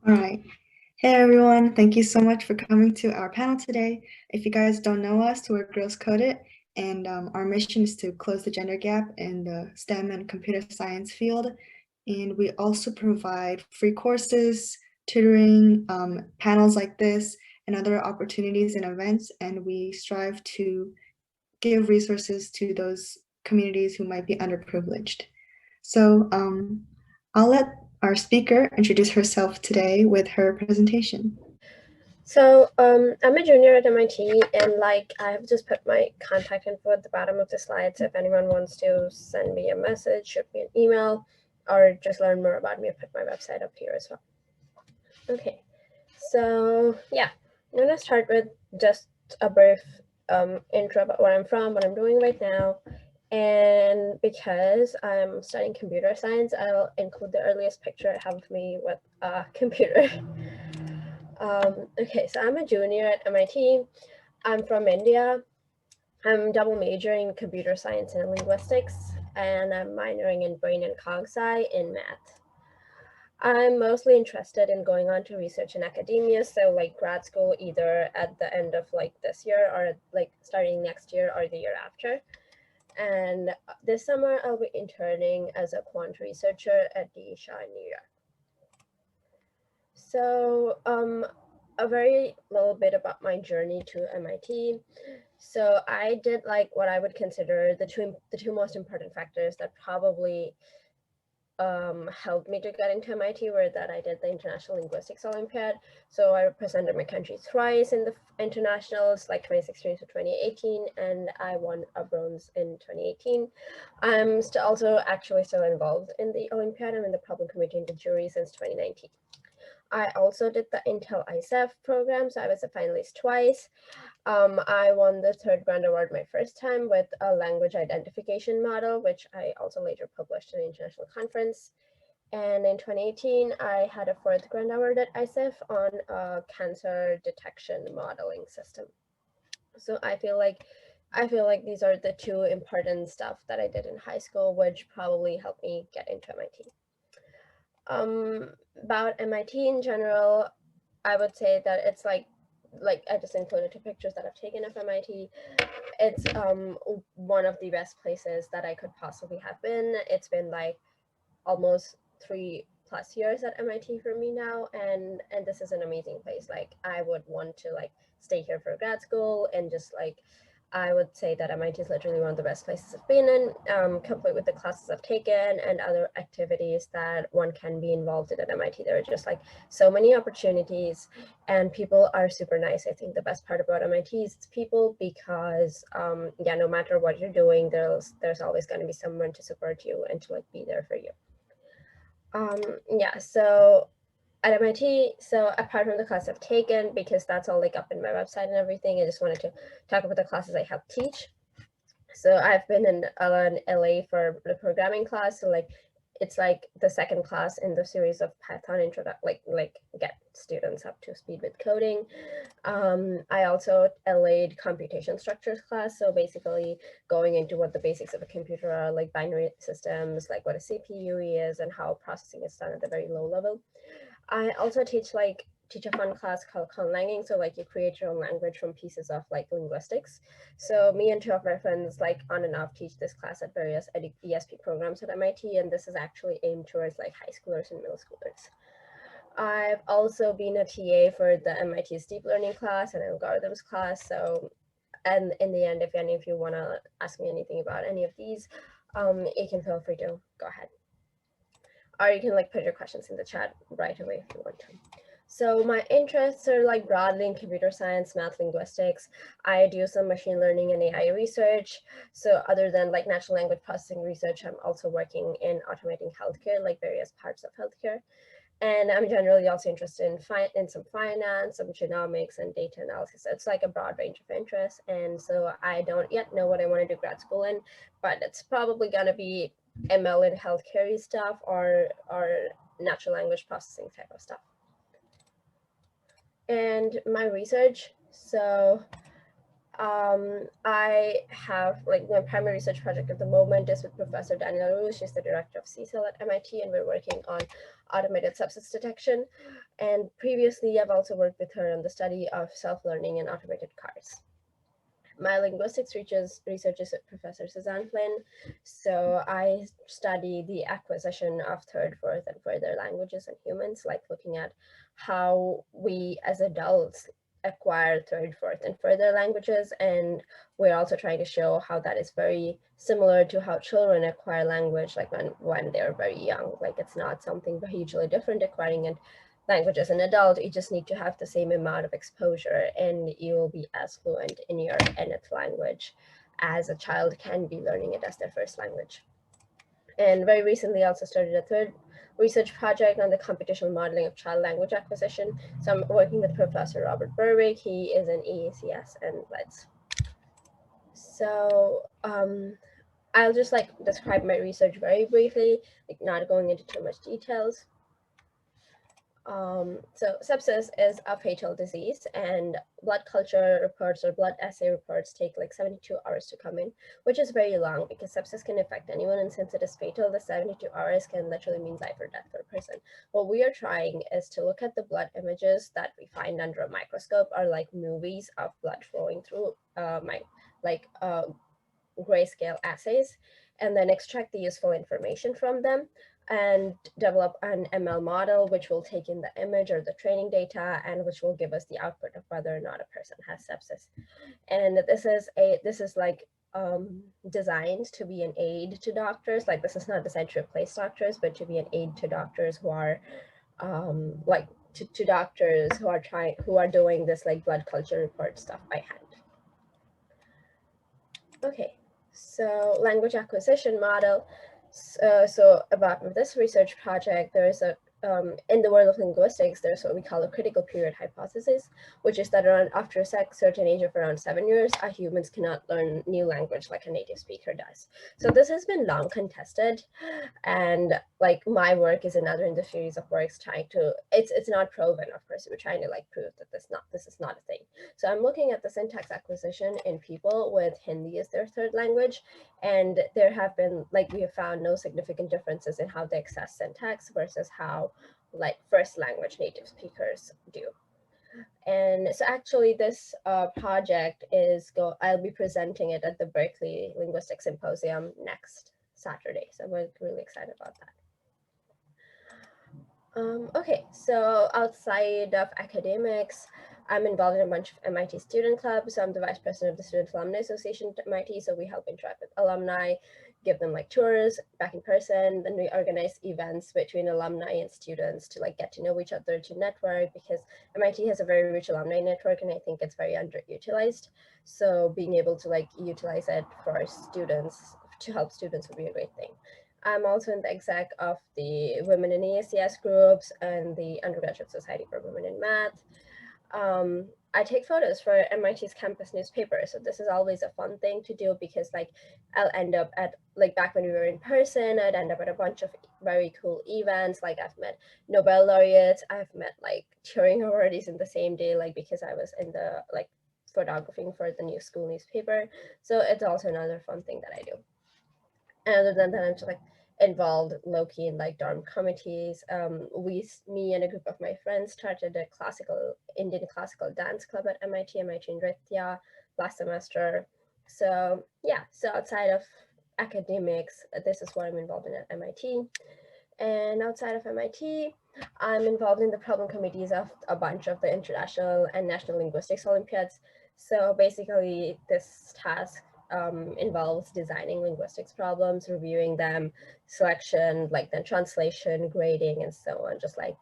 All right. Hey everyone, thank you so much for coming to our panel today. If you guys don't know us, we're GirlsCodeIt, and our mission is to close the gender gap in the STEM and computer science field. And we also provide free courses, tutoring, panels like this, and other opportunities and events. And we strive to give resources to those communities who might be underprivileged. So I'll let our speaker introduce herself today with her presentation. So I'm a junior at MIT, and I have just put my contact info at the bottom of the slide. So if anyone wants to send me a message, shoot me an email, or just learn more about me, I put my website up here as well. Okay, so yeah, I'm gonna start with just a brief intro about where I'm from, what I'm doing right now. And because I'm studying computer science, I'll include the earliest picture I have of me with a computer. Okay, so I'm a junior at MIT. I'm from India. I'm double majoring in computer science and linguistics, and I'm minoring in brain and cog sci in math. I'm mostly interested in going on to research in academia, so grad school either at the end of this year or starting next year or the year after. And this summer I'll be interning as a quant researcher at DSHA in New York. So a very little bit about my journey to MIT. So I did what I would consider the two most important factors that probably helped me to get into MIT were that I did the International Linguistics Olympiad. So I represented my country thrice in the internationals, 2016 to 2018, and I won a bronze in 2018. I'm also actually still involved in the Olympiad. I'm in the problem committee and the jury since 2019. I also did the Intel ISEF program, so I was a finalist twice. I won the third grant award my first time with a language identification model, which I also later published in an international conference. And in 2018, I had a fourth grant award at ISEF on a cancer detection modeling system. So I feel like these are the two important stuff that I did in high school, which probably helped me get into MIT. About MIT in general, I would say that it's like I just included two pictures that I've taken of MIT. It's one of the best places that I could possibly have been. It's been almost 3+ years at MIT for me now, and this is an amazing place. I would want to stay here for grad school, and just I would say that MIT is literally one of the best places I've been in, complete with the classes I've taken and other activities that one can be involved in at MIT. There are just so many opportunities, and people are super nice. I think the best part about MIT is its people, because yeah, no matter what you're doing, there's always going to be someone to support you and to be there for you. Yeah, so at MIT, so apart from the class I've taken, because that's all up in my website and everything, I just wanted to talk about the classes I help teach. So I've been in LA for the programming class. So it's the second class in the series of Python intro, get students up to speed with coding. I also LA'd computation structures class. So basically going into what the basics of a computer are, binary systems, what a CPU is and how processing is done at a very low level. I also teach a fun class called conlanging. So you create your own language from pieces of linguistics. So me and two of my friends on and off teach this class at various ESP programs at MIT, and this is actually aimed towards high schoolers and middle schoolers. I've also been a TA for the MIT's deep learning class and algorithms class. So, and in the end, if any of you want to ask me anything about any of these, you can feel free to go ahead. Or you can put your questions in the chat right away if you want to. So my interests are broadly in computer science, math, linguistics. I do some machine learning and AI research. So other than natural language processing research, I'm also working in automating healthcare, various parts of healthcare. And I'm generally also interested in some finance, some genomics and data analysis. So it's a broad range of interests. And so I don't yet know what I want to do grad school in, but it's probably gonna be ML and healthcare stuff or natural language processing type of stuff. And my research, so I have like my primary research project at the moment is with Professor Daniela Rue. She's the director of CSIL at MIT, and we're working on automated substance detection. And previously, I've also worked with her on the study of self-learning and automated cars. My linguistics research is with Professor Suzanne Flynn. So I study the acquisition of third, fourth, and further languages in humans, like looking at how we as adults acquire third, fourth, and further languages. And we're also trying to show how that is very similar to how children acquire language, like when they're very young. Like it's not something hugely different acquiring it language as an adult. You just need to have the same amount of exposure and you will be as fluent in your nth language as a child can be learning it as their first language. And very recently I also started a third research project on the computational modeling of child language acquisition. So I'm working with Professor Robert Berwick. He is in CS and Linguistics. So I'll just like describe my research very briefly, like not going into too much details. So sepsis is a fatal disease, and blood culture reports or blood assay reports take like 72 hours to come in, which is very long because sepsis can affect anyone, and since it is fatal, the 72 hours can literally mean life or death for a person. What we are trying is to look at the blood images that we find under a microscope, or like movies of blood flowing through grayscale assays, and then extract the useful information from them and develop an ML model, which will take in the image or the training data and which will give us the output of whether or not a person has sepsis. And this is like designed to be an aid to doctors. Like this is not designed to replace doctors, but to be an aid to doctors who are to doctors who are doing this like blood culture report stuff by hand. Okay, so language acquisition model. So about this research project, there is a, in the world of linguistics, there's what we call a critical period hypothesis, which is that around after a certain age of around 7 years, humans cannot learn new language like a native speaker does. So this has been long contested, and like my work is another in the series of works trying to, it's not proven, of course, we're trying to like prove that this is not a thing. So I'm looking at the syntax acquisition in people with Hindi as their third language, and there have been, like we have found no significant differences in how they access syntax versus how like first language native speakers do. And so actually this project is I'll be presenting it at the Berkeley Linguistics Symposium next Saturday. So we're really excited about that. Okay, so outside of academics, I'm involved in a bunch of MIT student clubs. So I'm the vice president of the Student Alumni Association at MIT. So we help interact with alumni, give them like tours back in person. Then we organize events between alumni and students to like get to know each other, to network, because MIT has a very rich alumni network and I think it's very underutilized. So being able to like utilize it for students, to help students would be a great thing. I'm also in the exec of the Women in ESCS groups and the Undergraduate Society for Women in Math. I take photos for MIT's campus newspaper. So this is always a fun thing to do because like I'll end up at, like back when we were in person, I'd end up at a bunch of very cool events. Like I've met Nobel laureates, I've met like Turing awardees in the same day, like because I was in the like photographing for the new school newspaper. So it's also another fun thing that I do. And other than that, I'm just like involved low-key in like dorm committees. Me and a group of my friends started a Indian classical dance club at MIT Nritya last semester. So yeah, so outside of academics, this is what I'm involved in at MIT. And outside of MIT, I'm involved in the problem committees of a bunch of the international and national linguistics Olympiads. So basically this task involves designing linguistics problems, reviewing them, selection, like then translation, grading, and so on, just like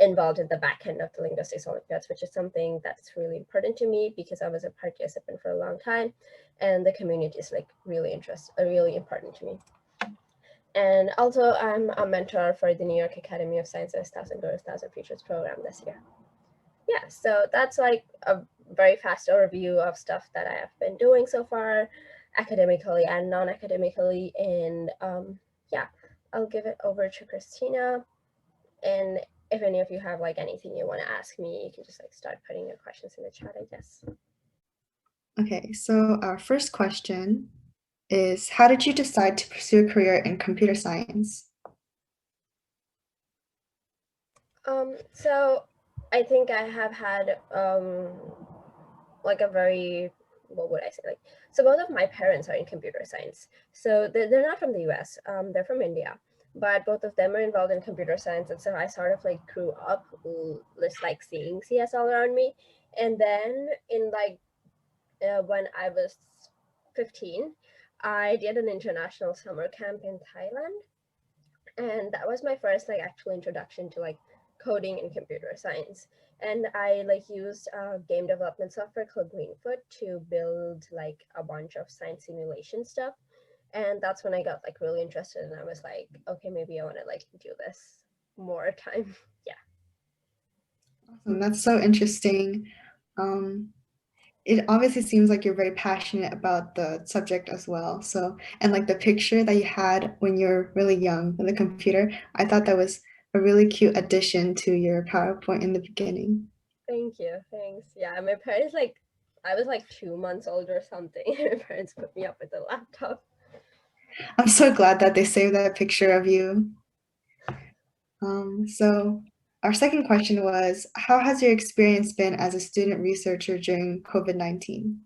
involved in the back end of the linguistics Olympiads, which is something that's really important to me because I was a participant for a long time and the community is like really important to me. And also I'm a mentor for the New York Academy of Sciences 1000 Girls, 1000 Futures program this year. Yeah, so that's like a very fast overview of stuff that I have been doing so far, academically and non-academically. And yeah, I'll give it over to Christina. And if any of you have like anything you want to ask me, you can just like start putting your questions in the chat, I guess. Okay, so our first question is, how did you decide to pursue a career in computer science? So I think I have had like a very, what would I say, like, so both of my parents are in computer science, so they're not from the US, they're from India, but both of them are involved in computer science, and so I sort of like grew up just like seeing CS all around me. And then in like when I was 15, I did an international summer camp in Thailand, and that was my first like actual introduction to like coding and computer science. And I like used game development software called Greenfoot to build like a bunch of science simulation stuff. And that's when I got like really interested, and I was like, okay, maybe I want to like do this more time. Yeah. Awesome, that's so interesting. Um, it obviously seems like you're very passionate about the subject as well. So, and like the picture that you had when you're really young with the computer, I thought that was a really cute addition to your PowerPoint in the beginning. Thank you. Thanks. Yeah, my parents like, I was like 2 months old or something. My parents put me up with a laptop. I'm so glad that they saved that picture of you. So our second question was, how has your experience been as a student researcher during COVID-19?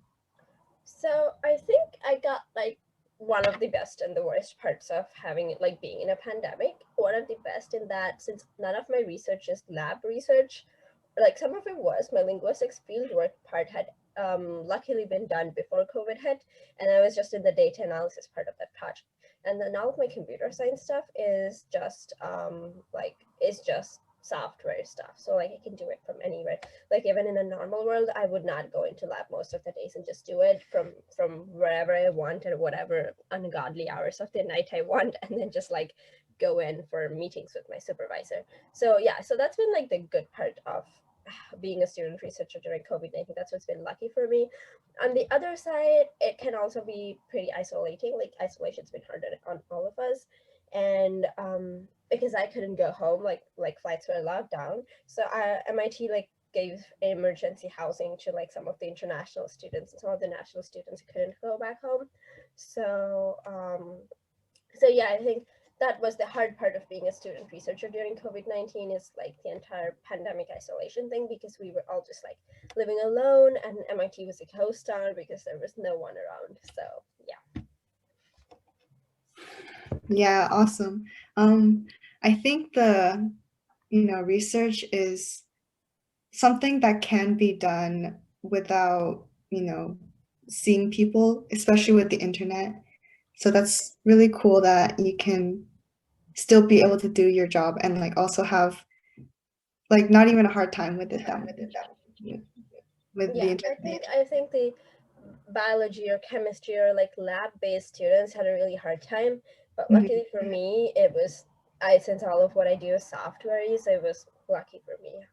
So I think I got like one of the best and the worst parts of having it like being in a pandemic. One of the best in that, since none of my research is lab research, like some of it was, my linguistics fieldwork part had luckily been done before COVID hit, and I was just in the data analysis part of that project. And then all of my computer science stuff is just software stuff. So like I can do it from anywhere. Like even in a normal world, I would not go into lab most of the days and just do it from wherever I want at whatever ungodly hours of the night I want, and then just like go in for meetings with my supervisor. So yeah, so that's been like the good part of being a student researcher during COVID-19. That's what's been lucky for me. On the other side, it can also be pretty isolating. Like isolation's been hard on all of us. And because I couldn't go home, like flights were locked down. So MIT like gave emergency housing to like some of the international students, and some of the national students couldn't go back home. So so yeah, I think that was the hard part of being a student researcher during COVID-19, is like the entire pandemic isolation thing, because we were all just like living alone, and MIT was a ghost town because there was no one around. So yeah. Yeah, awesome. I think research is something that can be done without, seeing people, especially with the internet. So that's really cool that you can still be able to do your job and like also have like not even a hard time with it that much with the Yeah, internet. I think the biology or chemistry or like lab-based students had a really hard time, but Mhm. luckily for me, it was, I since all of what I do is software, so it was lucky for me.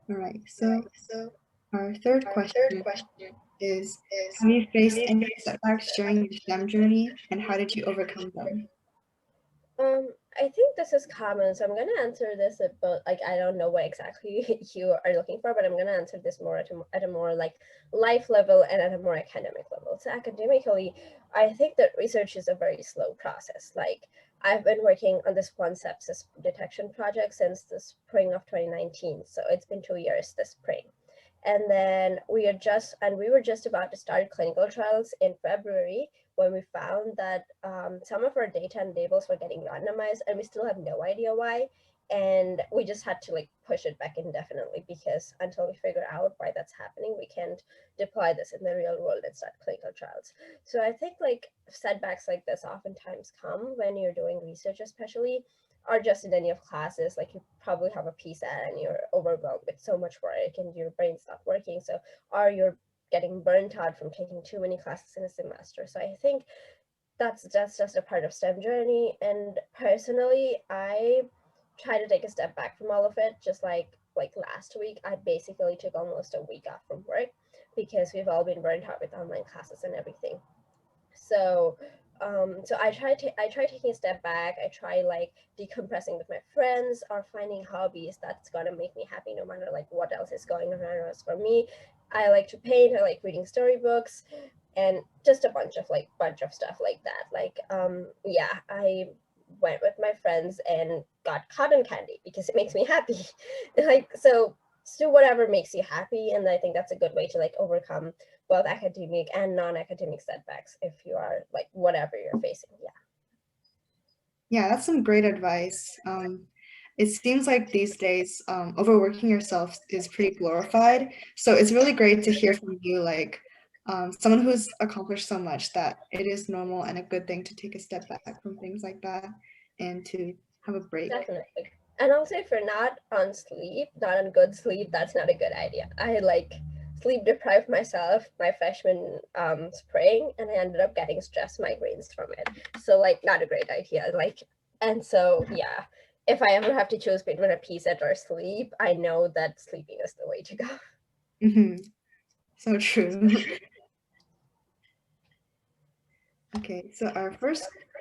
All right. So our third question is, have you faced any setbacks during your STEM journey and how did you overcome them? I think this is common, so I'm gonna answer this about like, I don't know what exactly you are looking for, but I'm gonna answer this more at a more like life level and at a more academic level. So academically, I think that research is a very slow process. Like I've been working on this one sepsis detection project since the spring of 2019, so it's been 2 years this spring. And then we were just about to start clinical trials in February, when we found that some of our data and labels were getting randomized, and we still have no idea why. And we just had to like push it back indefinitely, because until we figure out why that's happening, we can't deploy this in the real world and start clinical trials. So I think like setbacks like this oftentimes come when you're doing research, especially, or just in any of classes. Like you probably have a PSAT and you're overwhelmed with so much work and your brain's not working. So, or you're getting burnt out from taking too many classes in a semester. So I think that's just a part of STEM journey. And personally, I try to take a step back from all of it. Just like last week, I basically took almost a week off from work because we've all been burnt out with online classes and everything. So So I try taking a step back. I try like decompressing with my friends or finding hobbies that's gonna make me happy no matter like what else is going on around us. For me, I like to paint, I like reading storybooks, and just a bunch of stuff like that. Like yeah, I went with my friends and got cotton candy because it makes me happy. Like so do whatever makes you happy, and I think that's a good way to like overcome both academic and non-academic setbacks if you are like whatever you're facing. Yeah. Yeah, that's some great advice. It seems like these days, overworking yourself is pretty glorified. So it's really great to hear from you, like someone who's accomplished so much, that it is normal and a good thing to take a step back from things like that and to have a break. Definitely. And also if you're not on sleep, not on good sleep, that's not a good idea. I like sleep deprived myself my freshman spring, and I ended up getting stress migraines from it. So like not a great idea. Like, and so yeah, if I ever have to choose between a PSET or sleep, I know that sleeping is the way to go. Hmm. So true. Okay, so our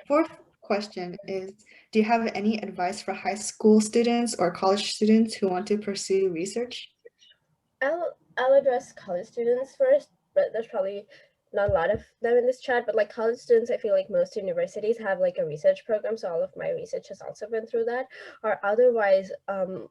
fourth question is, do you have any advice for high school students or college students who want to pursue research? I'll address college students first, but there's probably not a lot of them in this chat. But like college students, I feel like most universities have like a research program, so all of my research has also been through that. Or otherwise,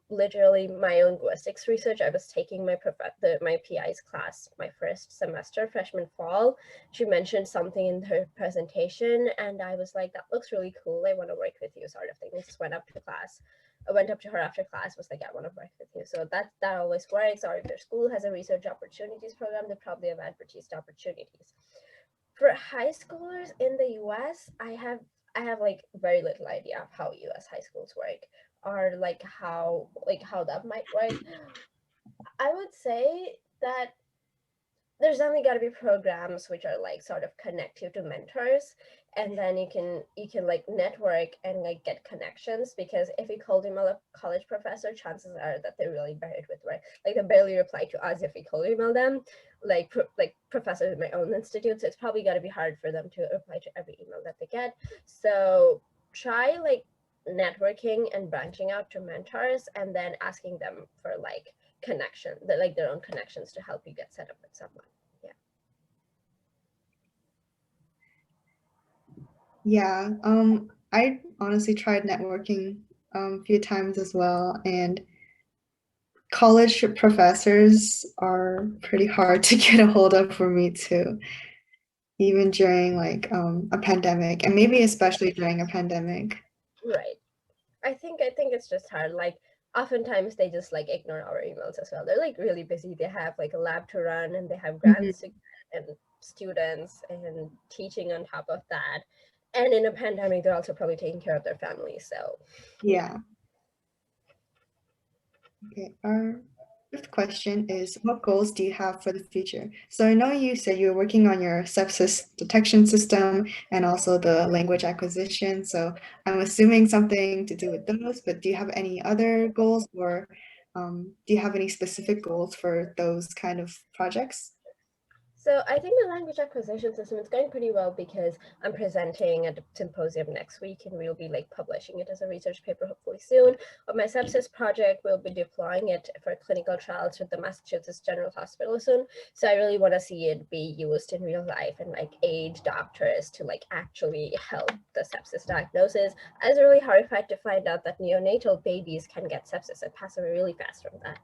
literally my own linguistics research. I was taking my PI's class my first semester, freshman fall. She mentioned something in her presentation, and I was like, "That looks really cool. I want to work with you," sort of thing. I just went up to class. I went up to her after class, was like, I want to work with you. So that always works. Or if their school has a research opportunities program, they probably have advertised opportunities. For high schoolers in the US, I have like very little idea of how US high schools work, or like how that might work. I would say that there's only got to be programs which are like sort of connect you to mentors, and then you can like network and like get connections, because if you called email a college professor, chances are that they're really buried with work. Like they barely reply to us if we cold email them, like professors at my own institute, so it's probably got to be hard for them to reply to every email that they get. So try like networking and branching out to mentors, and then asking them for like connection, that like their own connections to help you get set up with someone. Yeah. Yeah, I honestly tried networking a few times as well, and college professors are pretty hard to get a hold of for me too, even during like a pandemic, and maybe especially during a pandemic. Right. I think it's just hard. Like oftentimes they just like ignore our emails as well. They're like really busy. They have like a lab to run, and they have Mhm. grants and students and teaching on top of that. And in a pandemic, they're also probably taking care of their families. So Yeah. Okay, our fifth question is, what goals do you have for the future? So I know you said you were working on your sepsis detection system and also the language acquisition. So I'm assuming something to do with those, but do you have any other goals, or do you have any specific goals for those kind of projects? So I think the language acquisition system is going pretty well, because I'm presenting at a symposium next week, and we'll be like publishing it as a research paper hopefully soon. But my sepsis project, we'll be deploying it for clinical trials with the Massachusetts General Hospital soon. So I really want to see it be used in real life and like aid doctors to like actually help the sepsis diagnosis. I was really horrified to find out that neonatal babies can get sepsis and pass away really fast from that.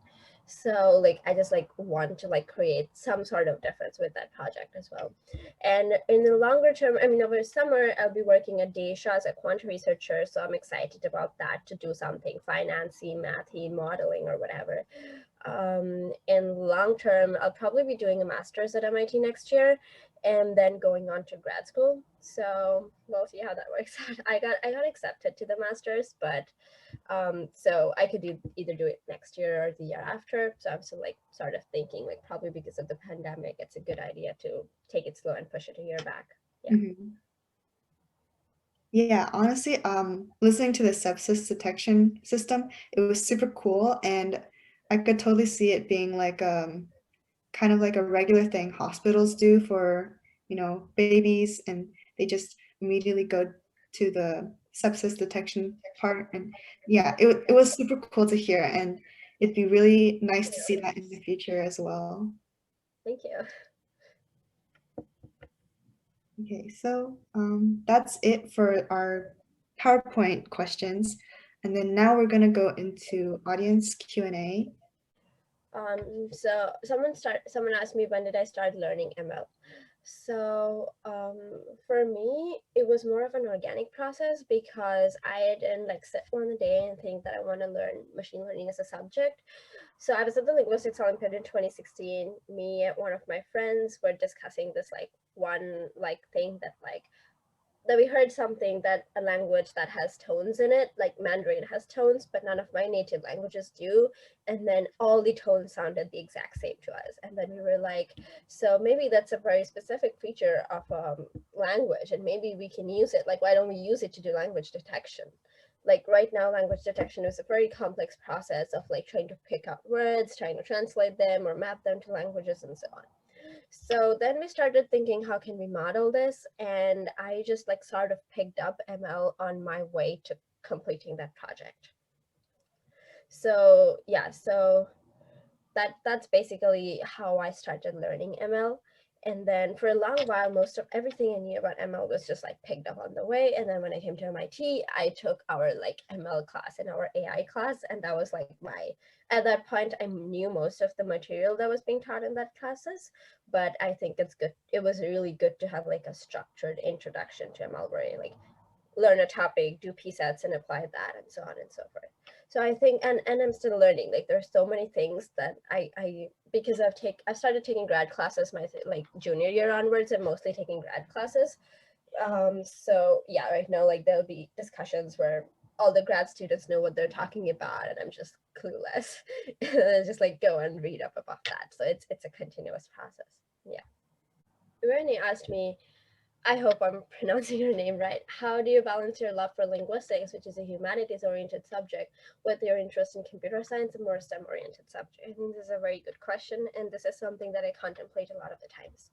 So like I just like want to like create some sort of difference with that project as well. And in the longer term, I mean, over summer I'll be working at DSHA as a quant researcher, so I'm excited about that, to do something financy, mathy, modeling, or whatever. In long term, I'll probably be doing a master's at MIT next year, and then going on to grad school. So we'll see how that works out. I got accepted to the master's, but so I could either do it next year or the year after. So I'm still like sort of thinking like probably because of the pandemic, it's a good idea to take it slow and push it a year back. Yeah. Mhm. Yeah, honestly, listening to the sepsis detection system, it was super cool, and I could totally see it being like kind of like a regular thing hospitals do for, babies, and they just immediately go to the sepsis detection part. And yeah, it was super cool to hear, and it'd be really nice to see that in the future as well. Thank you. Okay, so that's it for our PowerPoint questions. And then now we're going to go into audience Q&A. So someone asked me, when did I start learning ML? So for me, it was more of an organic process because I didn't like sit one day and think that I want to learn machine learning as a subject. So I was at the Linguistics Olympiad in 2016. Me and one of my friends were discussing this like one like thing that we heard something that a language that has tones in it, like Mandarin has tones, but none of my native languages do. And then all the tones sounded the exact same to us. And then we were like, so maybe that's a very specific feature of language, and maybe we can use it. Like, why don't we use it to do language detection? Like right now, language detection is a very complex process of like trying to pick up words, trying to translate them or map them to languages and so on. So then we started thinking, how can we model this? And I just like sort of picked up ML on my way to completing that project. So yeah, so that's basically how I started learning ML. And then for a long while, most of everything I knew about ML was just like picked up on the way. And then when I came to MIT, I took our like ML class and our AI class. And that was like at that point, I knew most of the material that was being taught in that classes. But I think it's good. It was really good to have like a structured introduction to ML where you like learn a topic, do p-sets and apply that and so on and so forth. So I think, and I'm still learning, like there's so many things that I because I've started taking grad classes my like junior year onwards. I'm mostly taking grad classes. So yeah, right now like there'll be discussions where all the grad students know what they're talking about and I'm just clueless. Just like go and read up about that. So it's a continuous process. Yeah. Rennie asked me, I hope I'm pronouncing your name right. How do you balance your love for linguistics, which is a humanities-oriented subject, with your interest in computer science, a more STEM-oriented subject? I think this is a very good question, and this is something that I contemplate a lot of the times.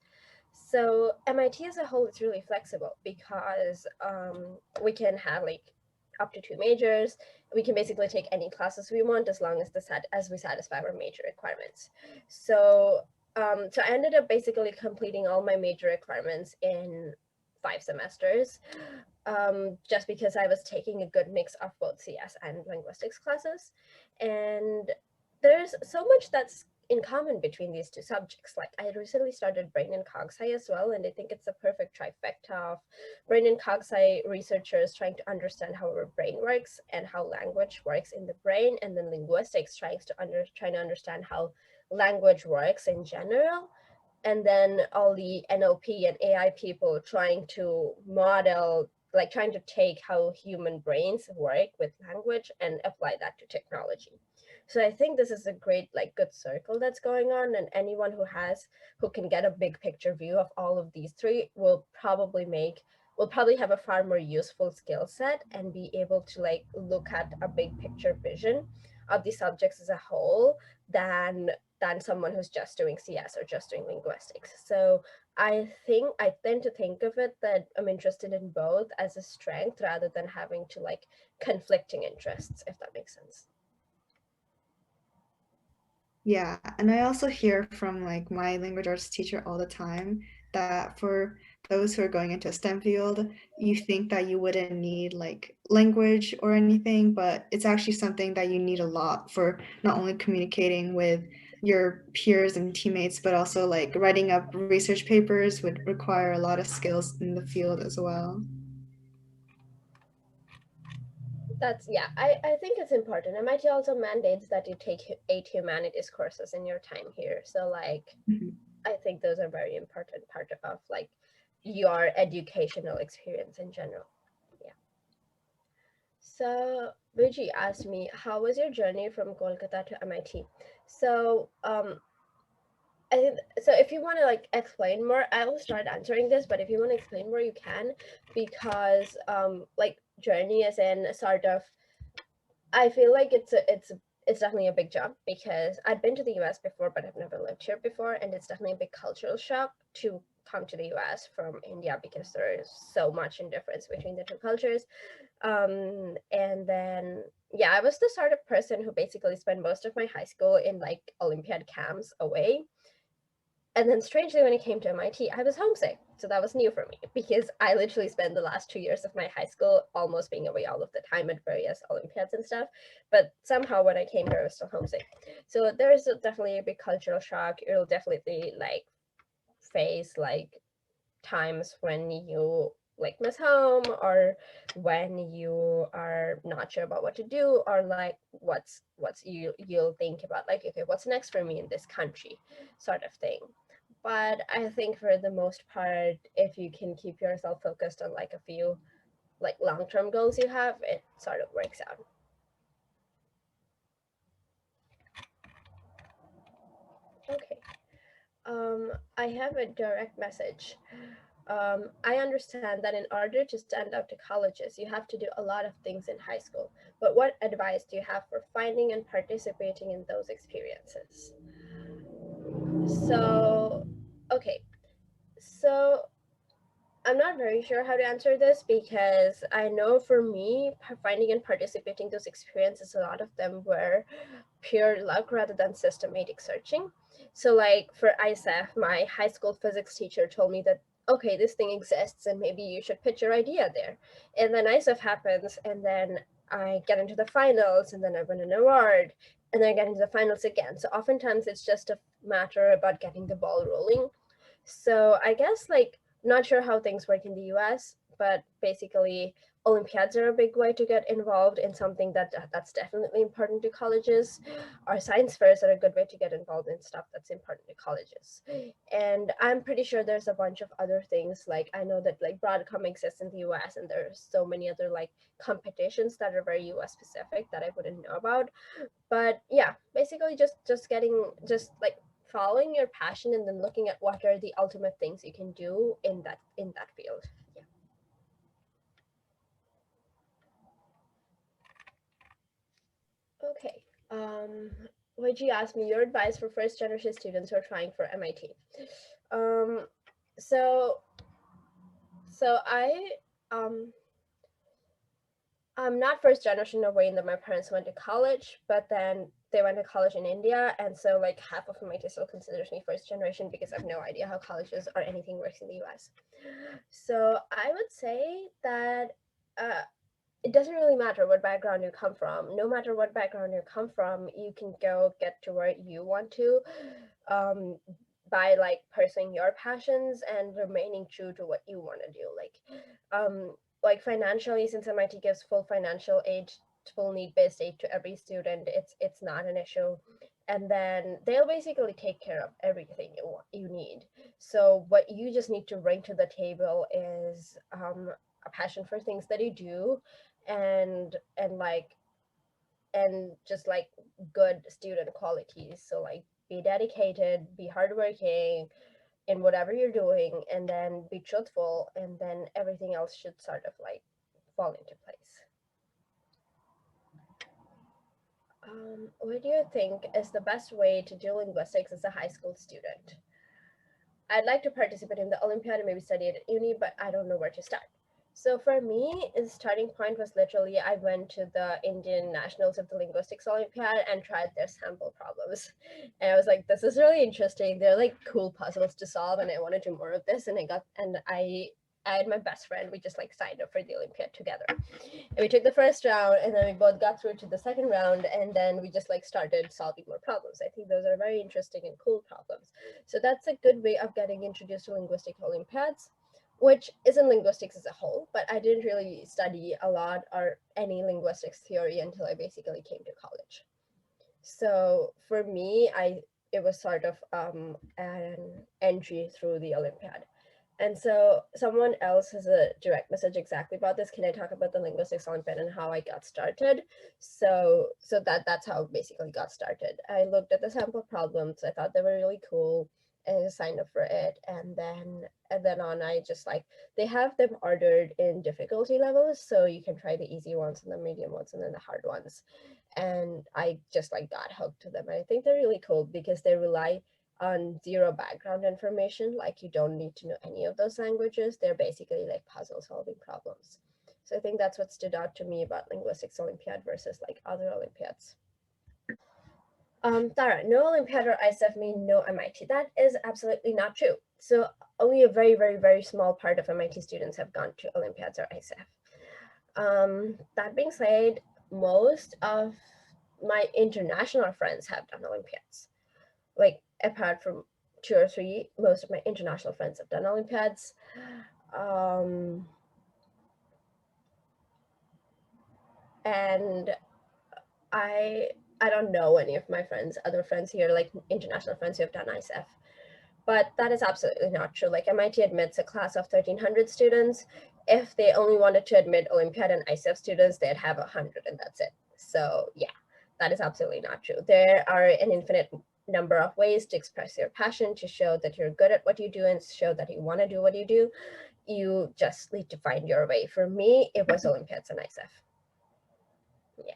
So MIT as a whole is really flexible because we can have like up to 2 majors. We can basically take any classes we want as long as we satisfy our major requirements. So so I ended up basically completing all my major requirements in 5 semesters, just because I was taking a good mix of both CS and linguistics classes. And there's so much that's in common between these two subjects. Like I recently started brain and cog-sci as well, and I think it's a perfect trifecta of brain and cog-sci researchers trying to understand how our brain works and how language works in the brain, and then linguistics trying to understand how language works in general. And then all the NLP and AI people trying to model, like trying to take how human brains work with language and apply that to technology. So I think this is a great, like good circle that's going on, and anyone who can get a big picture view of all of these three will probably have a far more useful skill set and be able to like look at a big picture vision of the subjects as a whole than someone who's just doing CS or just doing linguistics. So I tend to think of it that I'm interested in both as a strength rather than having to like conflicting interests, if that makes sense. Yeah, and I also hear from like my language arts teacher all the time that for those who are going into a STEM field, you think that you wouldn't need like language or anything, but it's actually something that you need a lot for not only communicating with your peers and teammates, but also like writing up research papers would require a lot of skills in the field as well. Yeah, I think it's important. MIT also mandates that you take 8 humanities courses in your time here. So like, I think those are very important part of like your educational experience in general. Yeah. So Vijay asked me, how was your journey from Kolkata to MIT? So I think so. If you want to like explain more, I will start answering this. But if you want to explain more, you can, because like journey is in sort of, I feel like it's definitely a big jump because I'd been to the US before, but I've never lived here before, and it's definitely a big cultural shock to come to the US from India because there is so much in difference between the two cultures. And then, yeah, I was the sort of person who basically spent most of my high school in like Olympiad camps away. And then strangely, when it came to MIT, I was homesick. So that was new for me because I literally spent the last 2 years of my high school almost being away all of the time at various Olympiads and stuff. But somehow when I came here, I was still homesick. So there is definitely a big cultural shock. It'll definitely like face like times when you like miss home, or when you are not sure about what to do, or like what's you'll think about like, okay, what's next for me in this country, sort of thing. But I think for the most part, if you can keep yourself focused on like a few like long-term goals you have, it sort of works out. Okay. I have a direct message. I understand that in order to stand out to colleges, you have to do a lot of things in high school. But what advice do you have for finding and participating in those experiences? So, okay. So I'm not very sure how to answer this because I know for me, finding and participating those experiences, a lot of them were pure luck rather than systematic searching. So like for ISEF, my high school physics teacher told me that, okay, this thing exists and maybe you should pitch your idea there. And then ISEF happens, and then I get into the finals, and then I win an award, and then I get into the finals again. So oftentimes it's just a matter about getting the ball rolling. So I guess like, not sure how things work in the US, but basically Olympiads are a big way to get involved in something that's definitely important to colleges. Our science fairs are a good way to get involved in stuff that's important to colleges. And I'm pretty sure there's a bunch of other things. Like I know that like Broadcom exists in the US, and there's so many other like competitions that are very US specific that I wouldn't know about. But yeah, basically just getting just like following your passion and then looking at what are the ultimate things you can do in that field. Yeah. Okay. Would you ask me your advice for first generation students who are trying for MIT? Um, so so um I'm not first generation in a way that my parents went to college, but then they went to college in India, and so like half of MIT still considers me first generation because I have no idea how colleges or anything works in the US. So I would say that uh, it doesn't really matter what background you come from. No matter what background you come from, you can go get to where you want to, um, by like pursuing your passions and remaining true to what you want to do. Like financially, since MIT gives full financial aid, full need-based aid to every student, it's not an issue. And then they'll basically take care of everything you need. So what you just need to bring to the table is a passion for things that you do, and like and just like good student qualities. So like be dedicated, be hardworking in whatever you're doing, and then be truthful, and then everything else should sort of like fall into place. What do you think is the best way to do linguistics as a high school student? I'd like to participate in the Olympiad and maybe study it at uni, but I don't know where to start. So for me, the starting point was literally I went to the Indian Nationals of the Linguistics Olympiad and tried their sample problems. And I was like, this is really interesting. They're like cool puzzles to solve, and I want to do more of this. And I had my best friend, we just like signed up for the Olympiad together. And we took the first round, and then we both got through to the second round, and then we just like started solving more problems. I think those are very interesting and cool problems. So that's a good way of getting introduced to linguistic Olympiads, which isn't linguistics as a whole, but I didn't really study a lot or any linguistics theory until I basically came to college. So for me, it was sort of an entry through the Olympiad. And so someone else has a direct message exactly about this. Can I talk about the linguistics Olympiad and how I got started? So that's how it basically got started. I looked at the sample problems. I thought they were really cool and I signed up for it. And then on, I just like, they have them ordered in difficulty levels. So you can try the easy ones and the medium ones and then the hard ones. And I just like got hooked to them. And I think they're really cool because they rely on zero background information, like you don't need to know any of those languages. They're basically like puzzle solving problems. So I think that's what stood out to me about linguistics Olympiad versus like other Olympiads. Tara, no Olympiad or ISF mean no MIT. That is absolutely not true. So only a very, very, very small part of MIT students have gone to Olympiads or ISF. That being said, most of my international friends have done Olympiads. Like apart from 2 or 3, most of my international friends have done Olympiads. And I don't know any of my friends, other friends here, like international friends who have done ISF. But that is absolutely not true. Like MIT admits a class of 1,300 students. If they only wanted to admit Olympiad and ISF students, they'd have 100 and that's it. So yeah, that is absolutely not true. There are an infinite number of ways to express your passion, to show that you're good at what you do and show that you want to do what you do. You just need to find your way. For me, it was Olympiads and ISF. Yeah.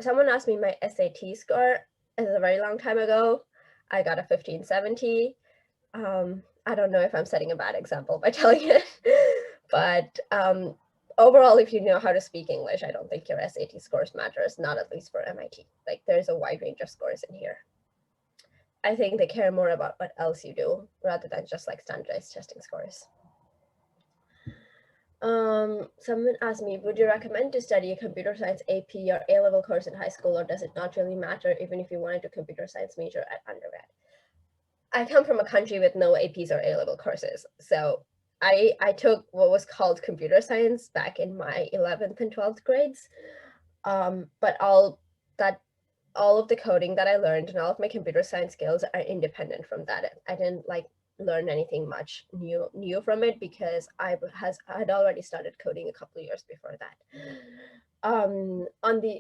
Someone asked me my SAT score. It was a very long time ago. I got a 1570. I don't know if I'm setting a bad example by telling it, but overall, if you know how to speak English, I don't think your SAT scores matters, not at least for MIT. Like there's a wide range of scores in here. I think they care more about what else you do rather than just like standardized testing scores. Someone asked me, would you recommend to study a computer science AP or A-level course in high school, or does it not really matter even if you wanted to computer science major at undergrad? I come from a country with no APs or A-level courses. So I took what was called computer science back in my 11th and 12th grades. But all of the coding that I learned and all of my computer science skills are independent from that. I didn't like learn anything much new from it because I had already started coding a couple of years before that.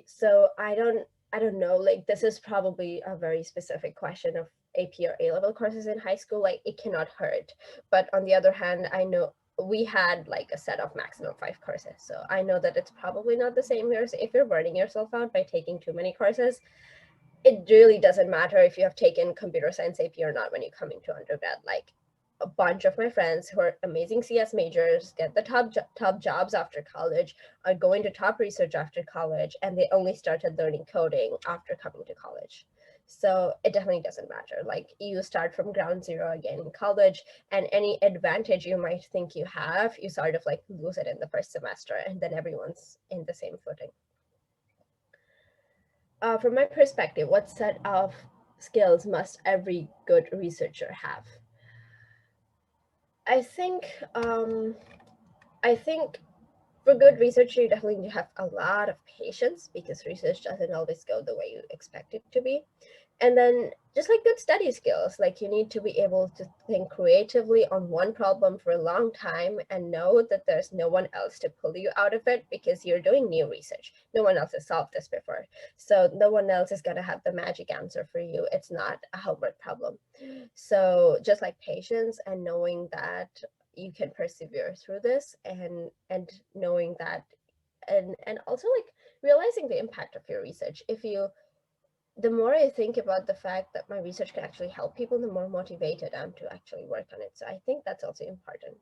So I don't know, like this is probably a very specific question of AP or A-level courses in high school. Like it cannot hurt, but on the other hand, I know we had like a set of maximum 5 courses, so I know that it's probably not the same here. So if you're burning yourself out by taking too many courses, it really doesn't matter if you have taken computer science AP or not when you come into undergrad. Like a bunch of my friends who are amazing CS majors get the top jobs after college, are going to top research after college, and they only started learning coding after coming to college. So it definitely doesn't matter. Like you start from ground zero again in college, and any advantage you might think you have, you sort of like lose it in the first semester, and then everyone's in the same footing. From my perspective, what set of skills must every good researcher have? I think for good research, you definitely need to have a lot of patience because research doesn't always go the way you expect it to be. And then just like good study skills, like you need to be able to think creatively on one problem for a long time and know that there's no one else to pull you out of it because you're doing new research. No one else has solved this before. So no one else is going to have the magic answer for you. It's not a homework problem. So just like patience and knowing that you can persevere through this, and knowing that, and also like realizing the impact of your research. The more I think about the fact that my research can actually help people, the more motivated I'm to actually work on it. So I think that's also important.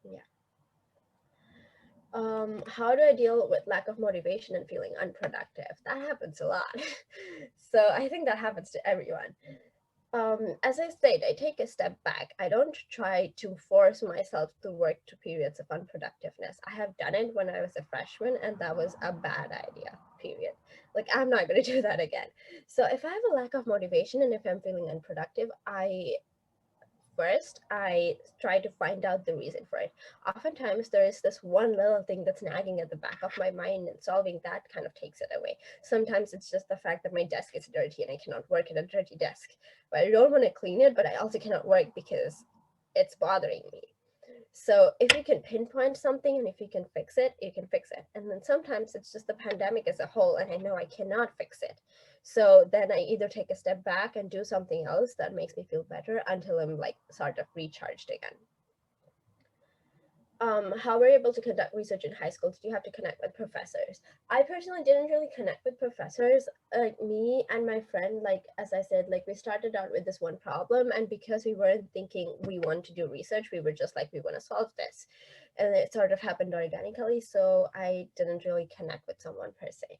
Yeah. How do I deal with lack of motivation and feeling unproductive? That happens a lot. So I think that happens to everyone. As I said, I take a step back. I don't try to force myself to work through periods of unproductiveness. I have done it when I was a freshman, and that was a bad idea, period. Like, I'm not going to do that again. So if I have a lack of motivation and if I'm feeling unproductive, I try to find out the reason for it. Oftentimes there is this one little thing that's nagging at the back of my mind, and solving that kind of takes it away. Sometimes it's just the fact that my desk is dirty and I cannot work at a dirty desk, but I don't want to clean it, but I also cannot work because it's bothering me. So if you can pinpoint something and if you can fix it, you can fix it. And then sometimes it's just the pandemic as a whole, and I know I cannot fix it. So then I either take a step back and do something else that makes me feel better until I'm like sort of recharged again. how were you able to conduct research in high school? Did you have to connect with professors? I personally didn't really connect with professors. Like me and my friend, like as I said, like we started out with this one problem, and because we weren't thinking we want to do research, we were just like, we want to solve this, and it sort of happened organically. So I didn't really connect with someone per se.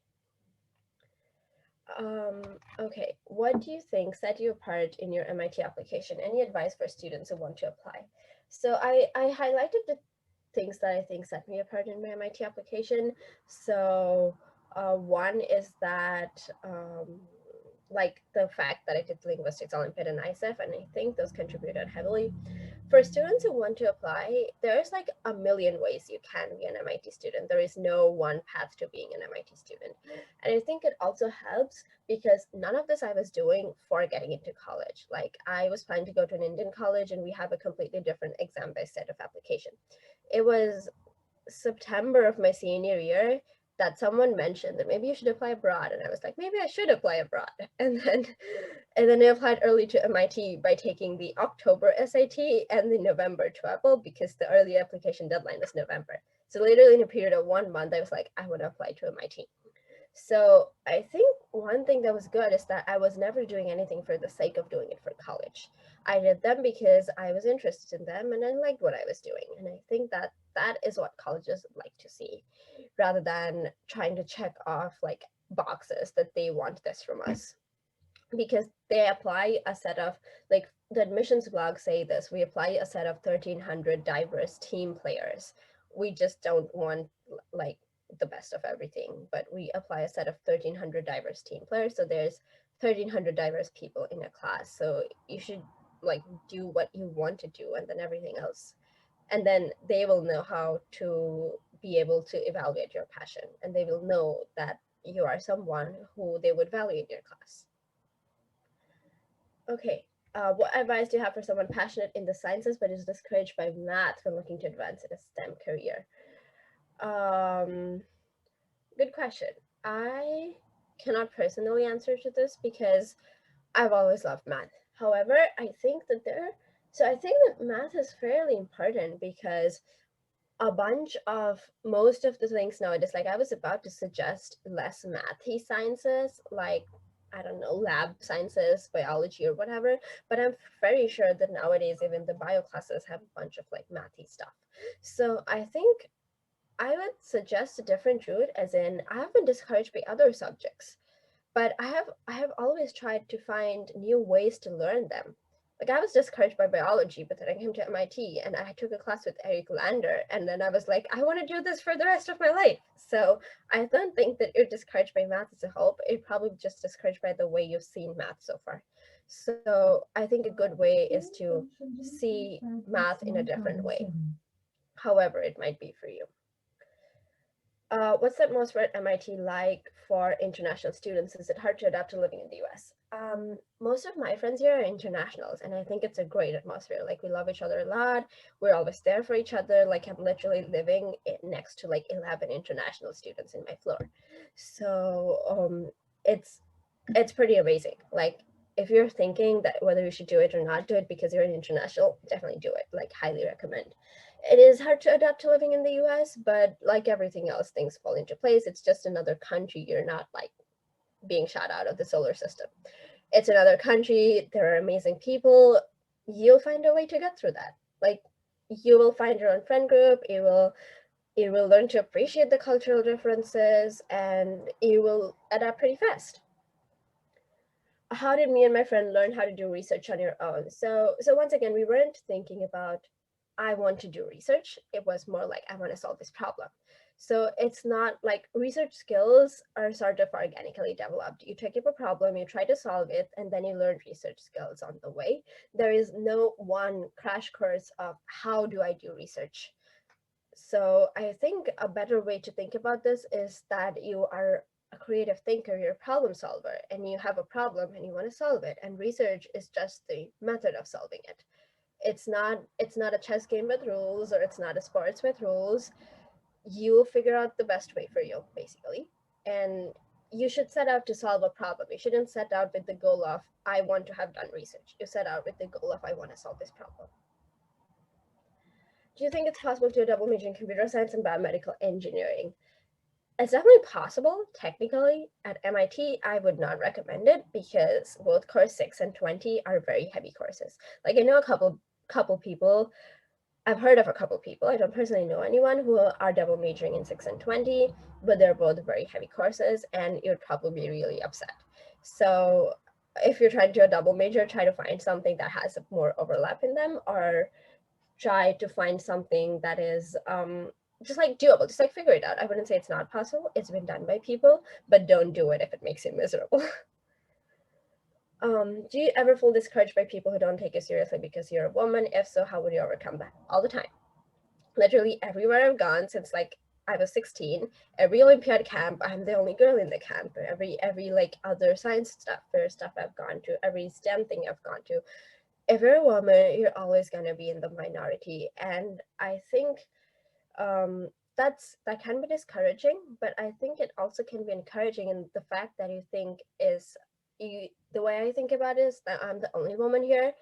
Okay, what do you think set you apart in your MIT application? Any advice for students who want to apply? So I highlighted the things that I think set me apart in my MIT application. So one is that like the fact that I did linguistics, Olympiad, and ISEF, and I think those contributed heavily. For students who want to apply, there's like a million ways you can be an MIT student. There is no one path to being an MIT student. And I think it also helps because none of this I was doing for getting into college. Like I was planning to go to an Indian college and we have a completely different exam-based set of application. It was September of my senior year that someone mentioned that maybe you should apply abroad, and I was like, maybe I should apply abroad. And then I applied early to MIT by taking the October SAT and the November TOEFL because the early application deadline was November. So literally in a period of 1 month, I was like, I want to apply to MIT. So I think one thing that was good is that I was never doing anything for the sake of doing it for college. I did them because I was interested in them and I liked what I was doing. And I think that that is what colleges like to see, rather than trying to check off like boxes that they want this from us. Because they apply a set of, like the admissions blogs say this, we apply a set of 1,300 diverse team players. We just don't want like the best of everything, but we apply a set of 1,300 diverse team players. So there's 1,300 diverse people in a class. So you should like do what you want to do and then everything else. And then they will know how to be able to evaluate your passion, and they will know that you are someone who they would value in your class. Okay, what advice do you have for someone passionate in the sciences but is discouraged by math when looking to advance in a STEM career? Good question. I cannot personally answer to this because I've always loved math. However, I think that I think that math is fairly important because a bunch of most of the things nowadays, like I was about to suggest less mathy sciences, like I don't know, lab sciences, biology or whatever, but I'm very sure that nowadays even the bio classes have a bunch of like mathy stuff. So I think I would suggest a different route, as in I have been discouraged by other subjects, but I have always tried to find new ways to learn them. Like I was discouraged by biology, but then I came to MIT and I took a class with Eric Lander, and then I was like, I want to do this for the rest of my life. So I don't think that you're discouraged by math as a whole, but you're probably just discouraged by the way you've seen math so far. So I think a good way is to see math in a different way, however it might be for you. What's the atmosphere at MIT like for international students? Is it hard to adapt to living in the US? Most of my friends here are internationals, and I think it's a great atmosphere. Like, we love each other a lot. We're always there for each other. Like, I'm literally living next to like 11 international students in my floor. So it's pretty amazing. Like, if you're thinking that whether you should do it or not do it because you're an international, definitely do it. Like, highly recommend. It is hard to adapt to living in the US, but like everything else, things fall into place. It's just another country. You're not like being shot out of the solar system. It's another country. There are amazing people. You'll find a way to get through that. Like, you will find your own friend group. You will learn to appreciate the cultural differences, and you will adapt pretty fast. How did me and my friend learn how to do research on your own? So once again, we weren't thinking about I want to do research. It was more like I want to solve this problem. So it's not like research skills are sort of organically developed. You take up a problem, you try to solve it, and then you learn research skills on the way. There is no one crash course of how do I do research. So I think a better way to think about this is that you are a creative thinker, you're a problem solver, and you have a problem and you want to solve it. And research is just the method of solving it. It's not a chess game with rules, or it's not a sports with rules. You figure out the best way for you, basically. And you should set out to solve a problem. You shouldn't set out with the goal of I want to have done research. You set out with the goal of I want to solve this problem. Do you think it's possible to do a double major in computer science and biomedical engineering? It's definitely possible. Technically, at MIT, I would not recommend it because both course 6 and 20 are very heavy courses. Like I know a couple people, I've heard of a couple people, I don't personally know anyone who are double majoring in 6 and 20, but they're both very heavy courses and you'd probably be really upset. So if you're trying to do a double major, try to find something that has more overlap in them, or try to find something that is just like doable, just like figure it out. I wouldn't say it's not possible. It's been done by people, but don't do it if it makes you miserable. Do you ever feel discouraged by people who don't take you seriously because you're a woman? If so, how would you overcome that? All the time. Literally everywhere I've gone since like I was 16, every Olympiad camp, I'm the only girl in the camp. Every like other science stuff, fair stuff I've gone to, every STEM thing I've gone to, if you're a woman, you're always going to be in the minority. And I think that can be discouraging, but I think it also can be encouraging in the fact that you think is the way I think about it is that I'm the only woman here,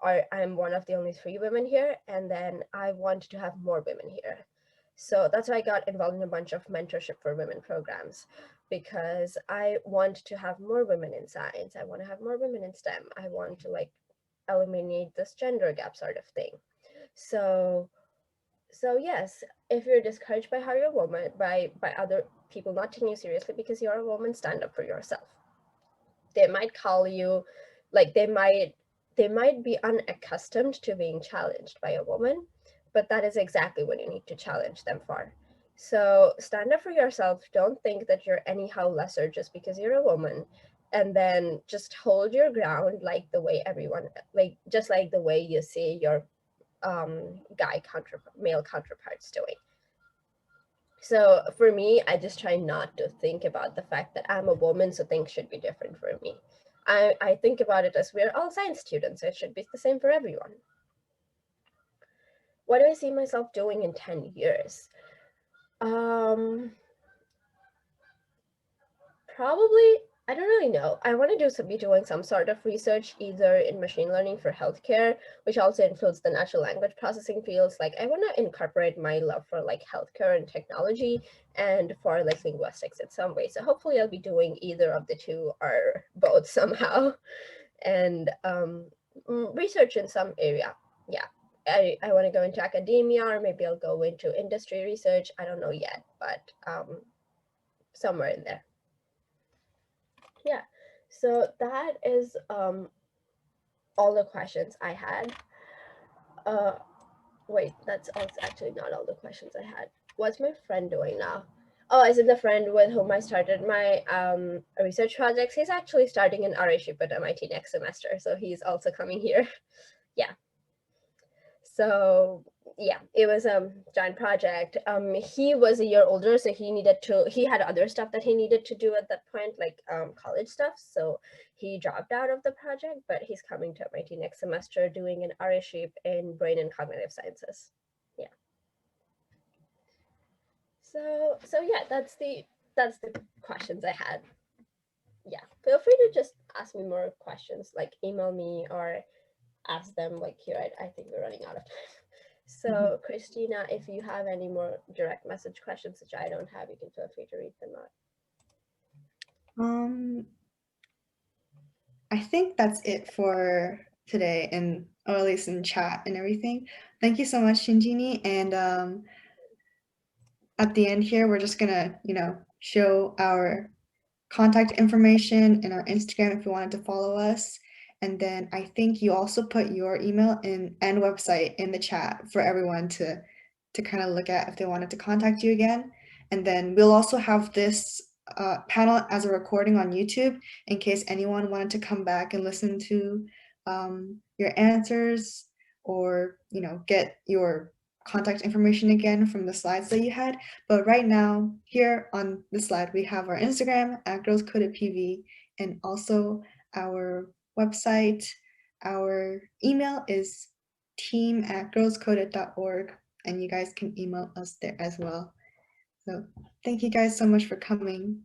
or I'm one of the only 3 women here, and then I want to have more women here. So that's why I got involved in a bunch of mentorship for women programs, because I want to have more women in science. I want to have more women in STEM. I want to like eliminate this gender gap sort of thing. So yes, if you're discouraged by how you're a woman, by other people not taking you seriously because you're a woman, stand up for yourself. They might call you, like they might be unaccustomed to being challenged by a woman, but that is exactly what you need to challenge them for. So stand up for yourself. Don't think that you're anyhow lesser just because you're a woman, and then just hold your ground like the way everyone, like just like the way you see your male counterparts doing. So for me, I just try not to think about the fact that I'm a woman, so things should be different for me. I think about it as we're all science students, so it should be the same for everyone. What do I see myself doing in 10 years? Probably, I don't really know. I want to be doing some sort of research either in machine learning for healthcare, which also includes the natural language processing fields. Like I want to incorporate my love for like healthcare and technology and for like linguistics in some way. So hopefully I'll be doing either of the two or both somehow. And research in some area. Yeah, I want to go into academia, or maybe I'll go into industry research. I don't know yet, but somewhere in there. Yeah, so that is all the questions I had. Wait, that's actually not all the questions I had. What's my friend doing now? Oh, is it the friend with whom I started my research projects? He's actually starting an RA-ship at MIT next semester, so he's also coming here. Yeah. So yeah, it was a giant project. He was a year older, so he had other stuff that he needed to do at that point, like college stuff. So he dropped out of the project, but he's coming to MIT next semester doing an RA-ship in brain and cognitive sciences. Yeah. So yeah, that's the questions I had. Yeah, feel free to just ask me more questions, like email me or ask them like here. I think we're running out of time. So Christina, if you have any more direct message questions which I don't have, you can feel free to read them out. I think that's it for today, and or at least in chat and everything. Thank you so much, Shinjini. And at the end here, we're just gonna, show our contact information and our Instagram if you wanted to follow us. And then I think you also put your email and website in the chat for everyone to kind of look at if they wanted to contact you again. And then we'll also have this panel as a recording on YouTube in case anyone wanted to come back and listen to your answers, or get your contact information again from the slides that you had. But right now, here on the slide, we have our Instagram at GirlsCodeIt and also our website. Our email is team@girlscodeit.org, and you guys can email us there as well. So thank you guys so much for coming.